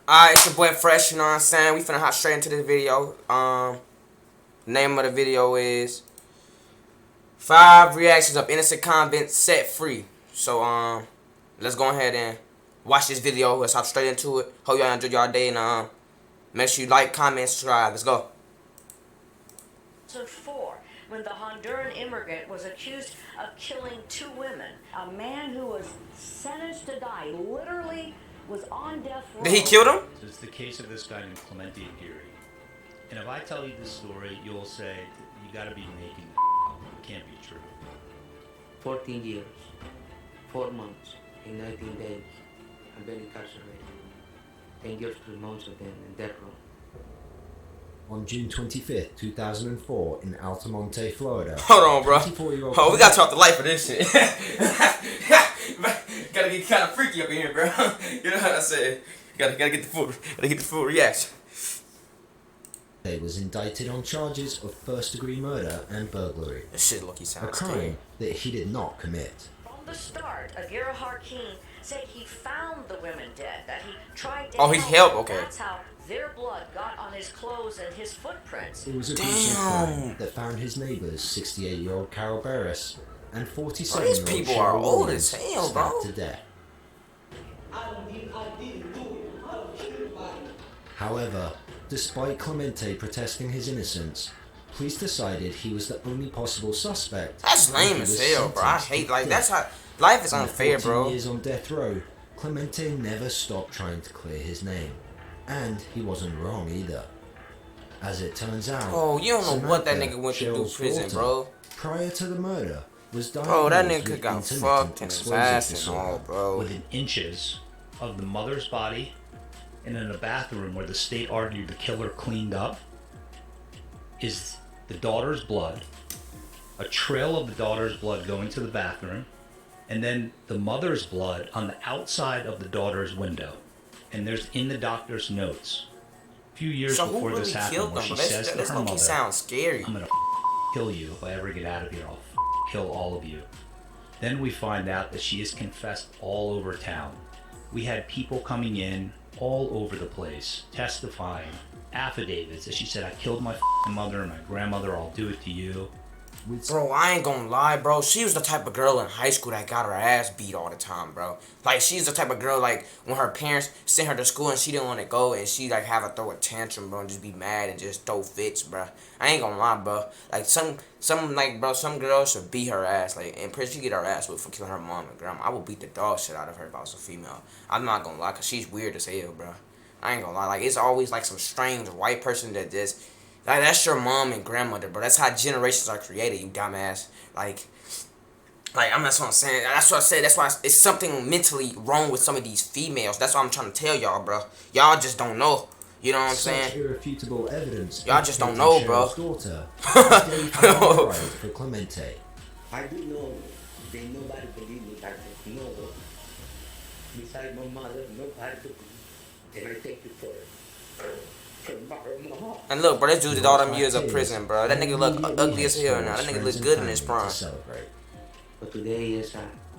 Alright, it's your boy Fresh, you know what I'm saying? We finna hop straight into this video. Name of the video is 5 reactions of innocent convicts set free. So, let's go ahead and watch this video. Let's hop straight into it. Hope y'all enjoyed y'all day, and make sure you like, comment, subscribe. Let's go. 2004, when the Honduran immigrant was accused of killing 2 women. A man who was sentenced to die literally was on death row. Did he kill them? It's the case of this guy named Clemente Aguirre. And if I tell you this story, you'll say, you gotta be making this up. It can't be true. 14 years, 4 months, and 19 days. I've been incarcerated. 10 years, 3 months of them in death row. On June 25th, 2004, in Altamonte, Florida. Hold on, bro. Oh, we gotta talk the life of this shit. Gotta get kind of freaky up in here, bro. You know what I said? Gotta get the full reaction. He was indicted on charges of first-degree murder and burglary. This shit lucky sounds a crime that he did not commit. From the start, Aguirre Harkin said he found the women dead, that he tried to he helped, okay. That's how their blood got on his clothes and his footprints. It was a gruesome crime that found his neighbors, 68-year-old Carol Barris and 47-year-old these people are Cheryl old Williams, as hell, bro. stabbed to death. However, despite Clemente protesting his innocence, police decided he was the only possible suspect. That's lame as hell, bro. I hate, like, that's how life is unfair, bro. 14 years on death row, Clemente never stopped trying to clear his name. And he wasn't wrong either. As it turns out, oh, you don't know what that nigga went through Cheryl's prison, daughter, bro. Prior to the murder, was diagnosed Bro, that nigga with got intermittent fucked in his explosive ass and disorder. all, bro. Within inches of the mother's body and in a bathroom where the state argued the killer cleaned up is the daughter's blood, a trail of the daughter's blood going to the bathroom, and then the mother's blood on the outside of the daughter's window. And there's in the doctor's notes, a few years So who before really this happened, killed where them? she says to This her low-key mother, sounds scary. I'm gonna kill you if I ever get out of here. I'll kill all of you. Then we find out that she has confessed all over town. We had people coming in all over the place, testifying, affidavits that she said, I killed my mother and my grandmother, I'll do it to you. Bro, I ain't gonna lie, bro. She was the type of girl in high school that got her ass beat all the time, bro. Like, she's the type of girl, like, when her parents sent her to school and she didn't want to go, and she, like, have to throw a tantrum, bro, and just be mad and just throw fits, bro. I ain't gonna lie, bro. Like, some girls should beat her ass. Like, and pretty she get her ass whipped for killing her mom and grandma. I would beat the dog shit out of her if I was a female. I'm not gonna lie, because she's weird as hell, bro. I ain't gonna lie. Like, it's always, like, some strange white person that just... Like, that's your mom and grandmother, bro. That's how generations are created, you dumbass. Like, that's what I'm saying. That's what I said. That's why it's something mentally wrong with some of these females. That's what I'm trying to tell y'all, bro. Y'all just don't know. You know what I'm saying? Such irrefutable evidence. Y'all just don't know, bro. Daughter, for Clemente. I do know that nobody believe me that no. Besides my mother, nobody believe me. And I thank you for it. And look, bro, this dude did all them years of prison, bro. That nigga look ugly as hell now. That nigga look good in his prime. But today is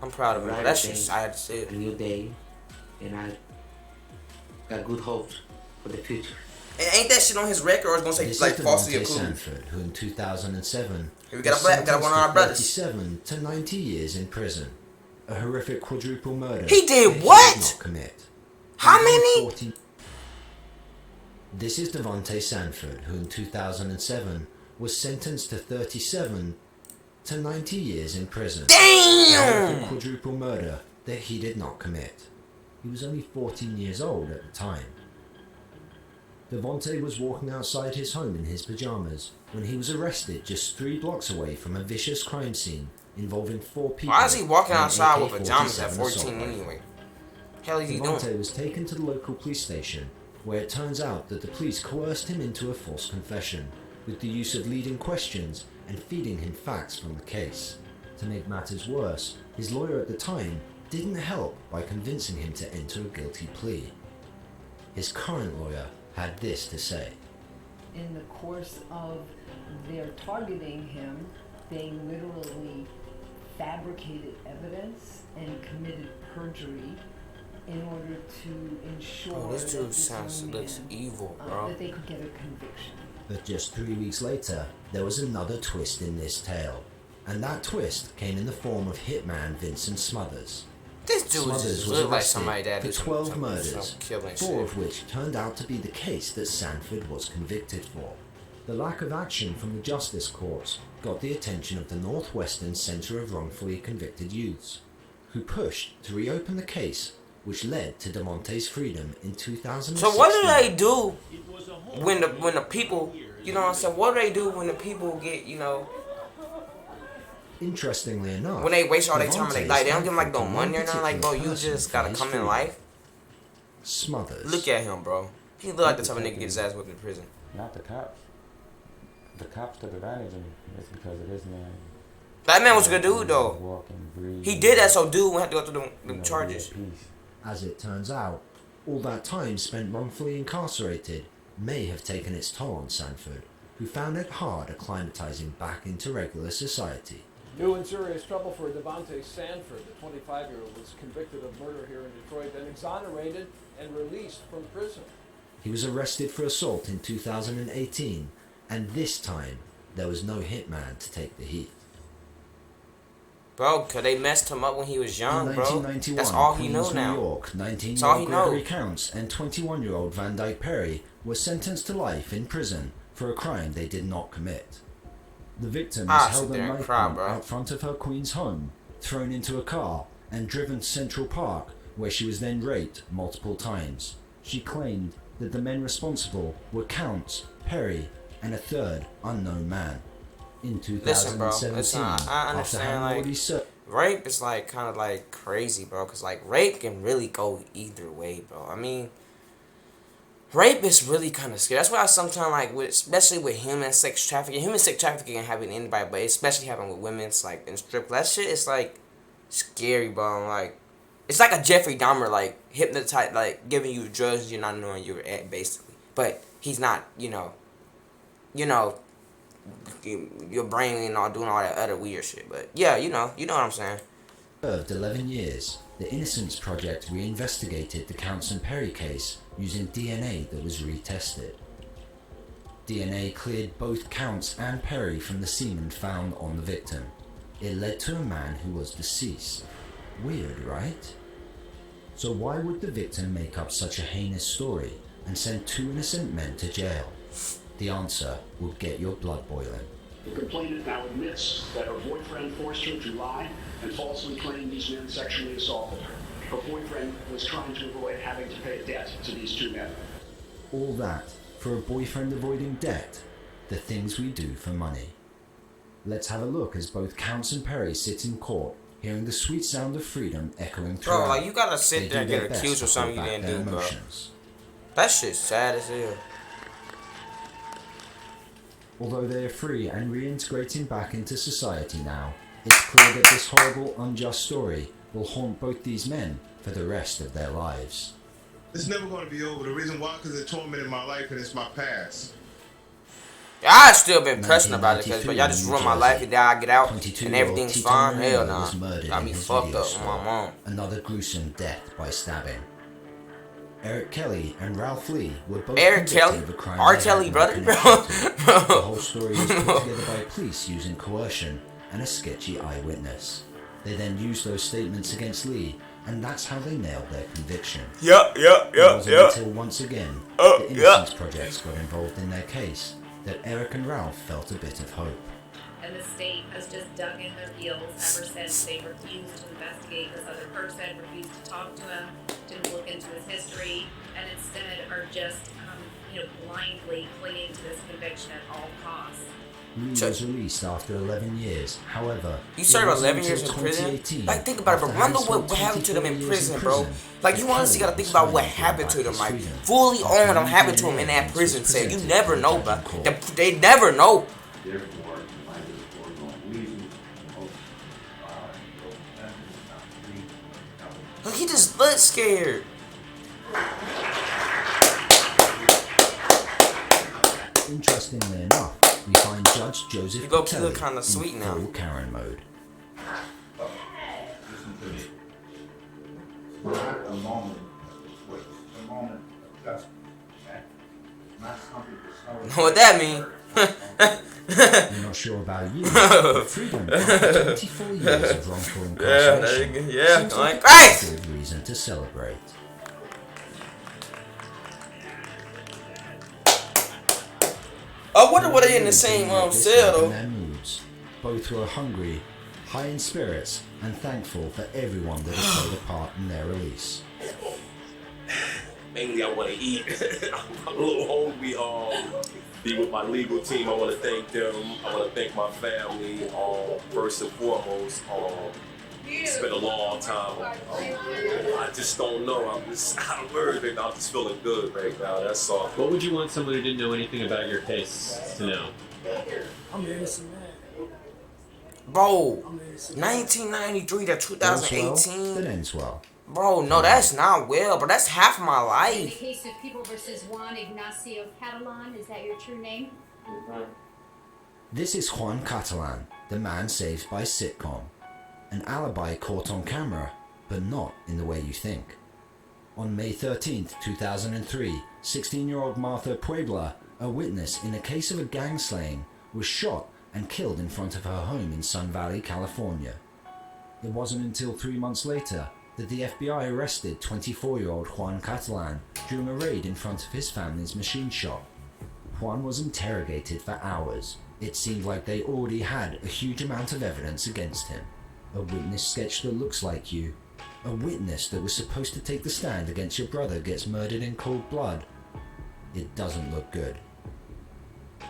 I'm proud of him, bro. That shit, I had to say a it. new day, and I got good hopes for the future. And ain't that shit on his record, or it's gonna say This like is falsely Devontae accused? Sanford, who in 2007 We got one of our brothers. 37 to 90 years in prison. A horrific quadruple murder. He did that what? He did not commit. How many? This is Devontae Sanford, who in 2007 was sentenced to 37 to 90 years in prison. Damn! For quadruple murder that he did not commit. He was only 14 years old at the time. Devontae was walking outside his home in his pajamas when he was arrested just 3 blocks away from a vicious crime scene involving 4 people. Why is he walking and an outside with pajamas at AK-47 14 assault rifle. anyway? Hell is he Devontae doing? was taken to the local police station, where it turns out that the police coerced him into a false confession, with the use of leading questions and feeding him facts from the case. To make matters worse, his lawyer at the time didn't help by convincing him to enter a guilty plea. His current lawyer had this to say. In the course of their targeting him, they literally fabricated evidence and committed perjury in order to ensure Oh, this that dude looks young man, evil, bro. that they could get a conviction. But just 3 weeks later, there was another twist in this tale. And that twist came in the form of hitman Vincent Smothers. This dude Smothers just was look like arrested somebody that for did 12 some murders, killing 4 shit. of which turned out to be the case that Sanford was convicted for. The lack of action from the justice courts got the attention of the Northwestern Center of Wrongfully Convicted Youths, who pushed to reopen the case, which led to DeMonte's freedom in 2016. So what do they do when the people, you know what I'm saying? What do they do when the people get, you know, Interestingly enough, when they waste all their time and DeMonte they don't give them like Stanford no to money one or nothing? Like, bro, you particular just person gotta for his come in freedom. life. Smothers. Look at him, bro. He look like the type of nigga get his ass whipped in prison. Not the cops. The cops took advantage of him. It's because of this man. That man was a good dude though. Walking, breathe, He did that so dude wouldn't have to go through you the know, charges. be at peace. As it turns out, all that time spent wrongfully incarcerated may have taken its toll on Sanford, who found it hard acclimatizing back into regular society. New and serious trouble for Devontae Sanford. The 25-year-old was convicted of murder here in Detroit, then exonerated and released from prison. He was arrested for assault in 2018, and this time there was no hitman to take the heat. Bro, cause they messed him up when he was young, In bro. 1991, That's all he Queens, knows New now. York, all he 19-year-old Gregory know. Counts and 21-year-old Van Dyke Perry were sentenced to life in prison for a crime they did not commit. The victim was Ah, held sit there at and knife cry, point bro. out front of her Queens home, thrown into a car, and driven to Central Park, where she was then raped multiple times. She claimed that the men responsible were Counts, Perry, and a third unknown man. In 2017, Listen, bro. Listen, I after understand, having like, already served rape is like kind of like crazy, bro. Cause like rape can really go either way, bro. I mean, rape is really kind of scary. That's why I sometimes like, especially with human sex trafficking. Human sex trafficking can happen to anybody, but especially happen with women. It's like in strip. That shit is like scary, bro. Like it's like a Jeffrey Dahmer, like hypnotize, like giving you drugs you're not knowing you're at, basically. But he's not, you know, your brain and all doing all that other weird shit. But yeah, you know what I'm saying. 11 years, the Innocence Project reinvestigated the Counts and Perry case using DNA that was retested. DNA cleared both Counts and Perry from the semen found on the victim. It led to a man who was deceased. Weird, right? So why would the victim make up such a heinous story and send 2 innocent men to jail? The answer will get your blood boiling. The complainant now admits that her boyfriend forced her to lie and falsely claim these men sexually assaulted her. Her boyfriend was trying to avoid having to pay a debt to these 2 men. All that for a boyfriend avoiding debt, the things we do for money. Let's have a look as both Counts and Perry sit in court, hearing the sweet sound of freedom echoing throughout. Bro, like you gotta sit They there and do get their best accused to of something you hold back didn't their do, bro. emotions. That shit's sad as hell. Although they are free and reintegrating back into society now, it's clear that this horrible, unjust story will haunt both these men for the rest of their lives. It's never going to be over. The reason why, because it tormented my life and it's my past. I still been pressing about it because but y'all just 1993 ruin my life and then I get out and 22-year-old everything's Tito fine. Moreno Hell nah. was murdered Got in me his fucked video up with my store. mom. Another gruesome death by stabbing. Eric Kelly and Ralph Lee were both Eric convicted Kelly? of a crime R. they Kelly, had no brother? connection to. Bro. The whole story was put together by police using coercion and a sketchy eyewitness. They then used those statements against Lee, and that's how they nailed their conviction. It wasn't until once again the Innocence Project got involved in their case that Eric and Ralph felt a bit of hope. And the state has just dug in their heels ever since. They refused to investigate this other person, refused to talk to him, didn't look into his history, and instead are just, blindly clinging to this conviction at all costs. Lee was released after 11 years. However, You served it wasn't 11 years until in prison? 2018, Like, think about it, bro. after Remember having what spent happened to them in 24 years prison, bro. Like, you that honestly gotta Kelly think about was what finally happened to given them. back Like, his freedom. fully After on them new happened to DNA them in that evidence prison was cell. You presented never to the know, judge bro. in court. They never know. Therefore, in light of the foregoing reasons, the most not free. Look, he just looks scared. Interestingly enough, we find Judge Joseph You look Patelli kinda sweet in now. full Karen mode. Listen to me. a moment, with a moment of justice. Okay? Not something to Know what that mean? You're not sure about you, but freedom after 24 years of wrongful incarceration seems like a good reason to celebrate. I wonder what they in the same cell though. Their moods. Both were hungry, high in spirits, and thankful for everyone that had played a part in their release. Mainly, I want to eat. I'm a little hungry. Be with my legal team. I want to thank them. I want to thank my family. First and foremost, it's been a long time. I just don't know. I'm just out of words right now. I'm just feeling good right now. That's all. What would you want someone who didn't know anything about your case to know? I'm an innocent man. Bro, 1993 to 2018. That ends well. Bro, no, that's not well, but that's half my In the life. case of People versus Juan Ignacio Catalan, is that your true name? This is Juan Catalan, the man saved by sitcom. An alibi caught on camera, but not in the way you think. On May 13th, 2003, 16-year-old Martha Puebla, a witness in a case of a gang slaying, was shot and killed in front of her home in Sun Valley, California. It wasn't until 3 months later that the FBI arrested 24-year-old Juan Catalan during a raid in front of his family's machine shop. Juan was interrogated for hours. It seemed like they already had a huge amount of evidence against him. A witness sketch that looks like you. A witness that was supposed to take the stand against your brother gets murdered in cold blood. It doesn't look good.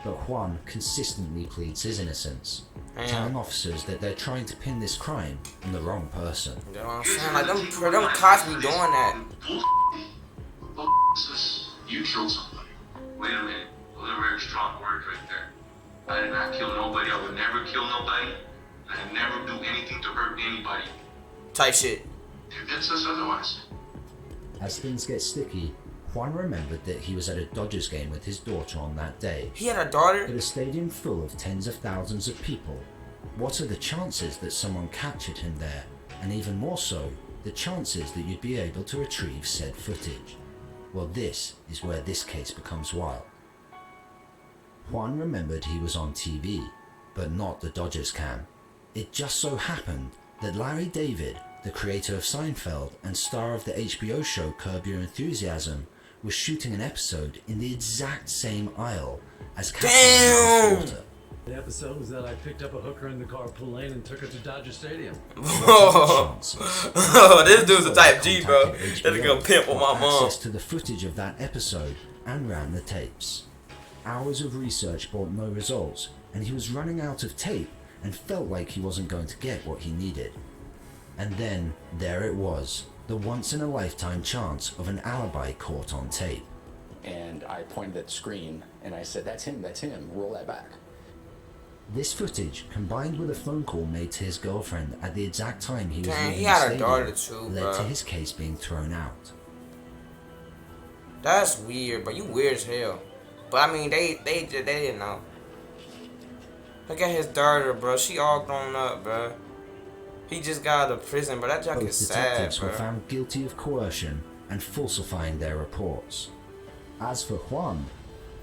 But Juan consistently pleads his innocence, telling officers that they're trying to pin this crime on the wrong person. You know what I'm saying? Like, them cops be doing that. You killed somebody. Wait a minute. Those are very strong words right there. I did not kill nobody. I would never kill nobody. I never do anything to hurt anybody. Type shit. Convince us otherwise. As things get sticky, Juan remembered that he was at a Dodgers game with his daughter on that day. He had a daughter? At a stadium full of tens of thousands of people. What are the chances that someone captured him there? And even more so, the chances that you'd be able to retrieve said footage. Well, this is where this case becomes wild. Juan remembered he was on TV, but not the Dodgers cam. It just so happened that Larry David, the creator of Seinfeld and star of the HBO show Curb Your Enthusiasm, was shooting an episode in the exact same aisle as Catalan's daughter. The episode was that I picked up a hooker in the carpool lane and took her to Dodger Stadium. Oh, this dude's a type G, bro. That's gonna pimp on my mom. Access to the footage of that episode and ran the tapes. Hours of research brought no results, and he was running out of tape and felt like he wasn't going to get what he needed. And then, there it was, the once-in-a-lifetime chance of an alibi caught on tape. And I pointed at the screen, and I said, that's him, roll that back. This footage, combined with a phone call made to his girlfriend at the exact time he was leaving he had the a daughter stadium, too, led to bro. his case being thrown out. That's weird, but you weird as hell. But I mean, they didn't know. Look at his daughter, bro. She all grown up, bro. He just got out of prison, but that junk Both is sad, detectives bro. were found guilty of coercion and falsifying their reports. As for Juan,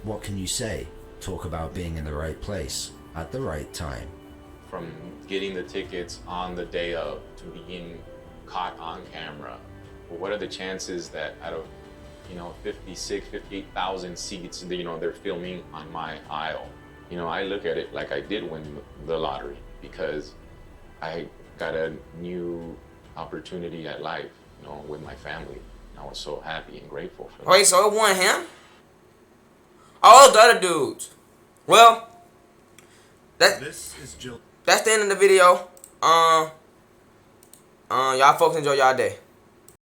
what can you say? Talk about being in the right place at the right time. From getting the tickets on the day of to being caught on camera, well, what are the chances that out of 58,000 seats, they're filming on my aisle? I look at it like I did win the lottery because I got a new opportunity at life, with my family. And I was so happy and grateful for that. Wait, so it wasn't him? Oh, the other dudes. Well, that's the end of the video. Y'all folks enjoy y'all day.